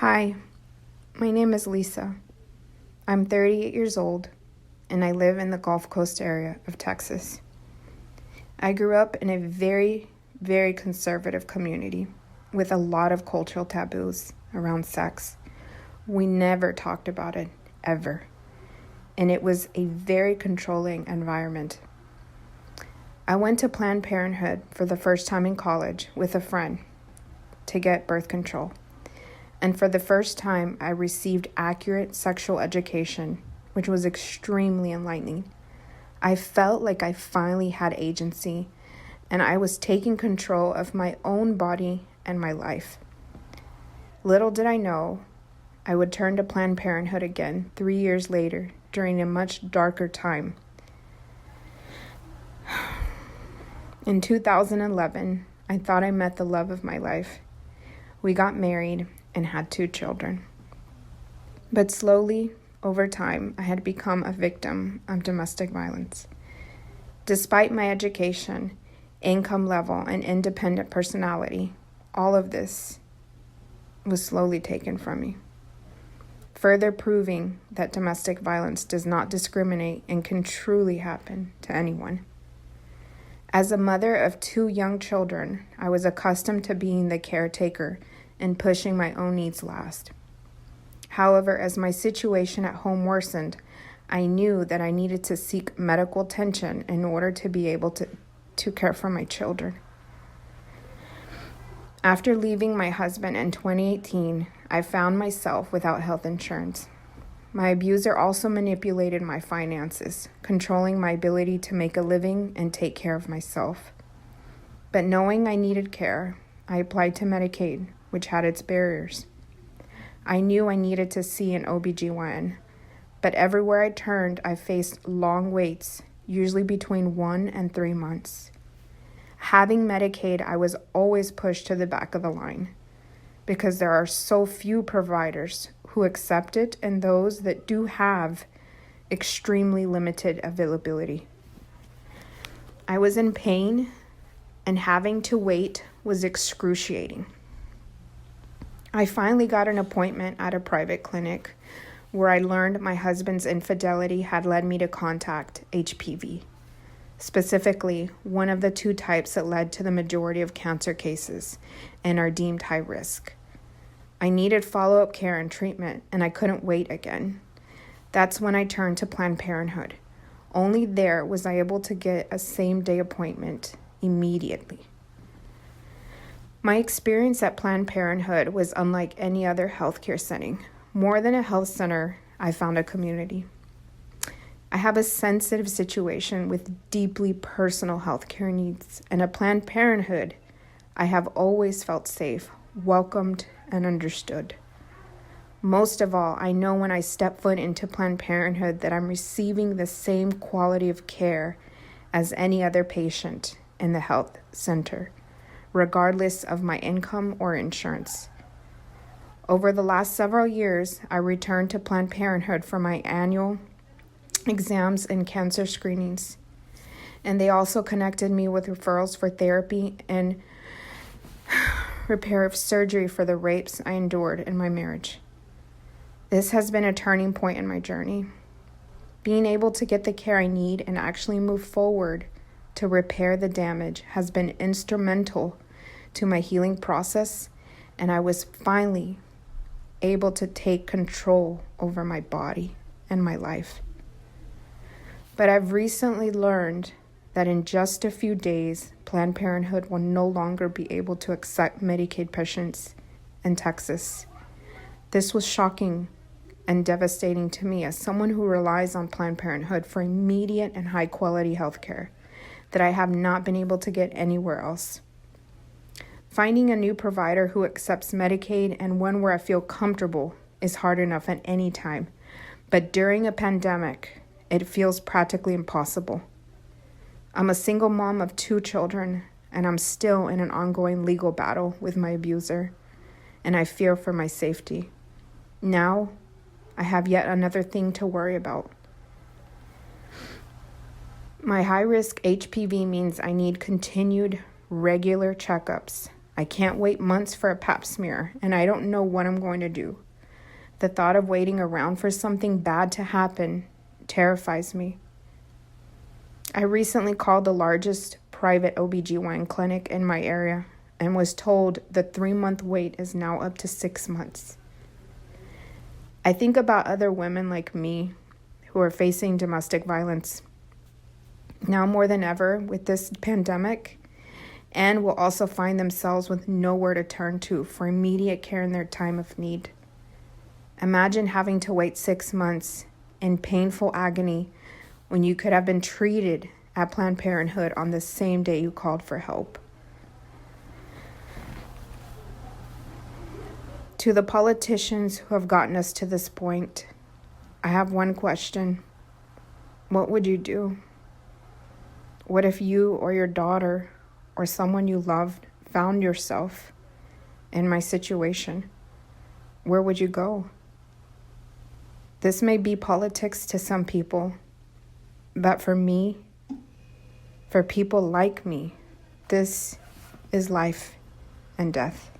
Hi, my name is Lisa. I'm 38 years old, and I live in the Gulf Coast area of Texas. I grew up in a very, very conservative community with a lot of cultural taboos around sex. We never talked about it, ever. And it was a very controlling environment. I went to Planned Parenthood for the first time in college with a friend to get birth control. And for the first time, I received accurate sexual education, which was extremely enlightening. I felt like I finally had agency, and I was taking control of my own body and my life. Little did I know, I would turn to Planned Parenthood again 3 years later during a much darker time. In 2011, I thought I met the love of my life. We got married and had 2 children. But slowly, over time, I had become a victim of domestic violence. Despite my education, income level, and independent personality, all of this was slowly taken from me, further proving that domestic violence does not discriminate and can truly happen to anyone. As a mother of 2 young children, I was accustomed to being the caretaker and pushing my own needs last. However, as my situation at home worsened, I knew that I needed to seek medical attention in order to be able to care for my children. After leaving my husband in 2018, I found myself without health insurance. My abuser also manipulated my finances, controlling my ability to make a living and take care of myself. But knowing I needed care, I applied to Medicaid, which had its barriers. I knew I needed to see an OBGYN, but everywhere I turned, I faced long waits, usually between 1 and 3 months. Having Medicaid, I was always pushed to the back of the line because there are so few providers who accept it, and those that do have extremely limited availability. I was in pain, and having to wait was excruciating. I finally got an appointment at a private clinic where I learned my husband's infidelity had led me to contact HPV, specifically one of the 2 types that led to the majority of cancer cases and are deemed high risk. I needed follow-up care and treatment, and I couldn't wait again. That's when I turned to Planned Parenthood. Only there was I able to get a same-day appointment immediately. My experience at Planned Parenthood was unlike any other healthcare setting. More than a health center, I found a community. I have a sensitive situation with deeply personal healthcare needs, and at Planned Parenthood, I have always felt safe, welcomed, and understood. Most of all, I know when I step foot into Planned Parenthood that I'm receiving the same quality of care as any other patient in the health center, regardless of my income or insurance. Over the last several years, I returned to Planned Parenthood for my annual exams and cancer screenings, and they also connected me with referrals for therapy and repair of surgery for the rapes I endured in my marriage. This has been a turning point in my journey. Being able to get the care I need and actually move forward to repair the damage has been instrumental to my healing process, and I was finally able to take control over my body and my life. But I've recently learned that in just a few days, Planned Parenthood will no longer be able to accept Medicaid patients in Texas. This was shocking and devastating to me as someone who relies on Planned Parenthood for immediate and high-quality health care that I have not been able to get anywhere else. Finding a new provider who accepts Medicaid and one where I feel comfortable is hard enough at any time, but during a pandemic, it feels practically impossible. I'm a single mom of 2 children, and I'm still in an ongoing legal battle with my abuser, and I fear for my safety. Now, I have yet another thing to worry about. My high-risk HPV means I need continued regular checkups I can't wait months for a pap smear, and I don't know what I'm going to do. The thought of waiting around for something bad to happen terrifies me. I recently called the largest private OBGYN clinic in my area and was told the 3-month wait is now up to 6 months. I think about other women like me who are facing domestic violence now more than ever with this pandemic, and will also find themselves with nowhere to turn to for immediate care in their time of need. Imagine having to wait 6 months in painful agony when you could have been treated at Planned Parenthood on the same day you called for help. To the politicians who have gotten us to this point, I have one question. What would you do? What if you or your daughter or someone you loved found yourself in my situation? Where would you go? This may be politics to some people, but for me, for people like me, this is life and death.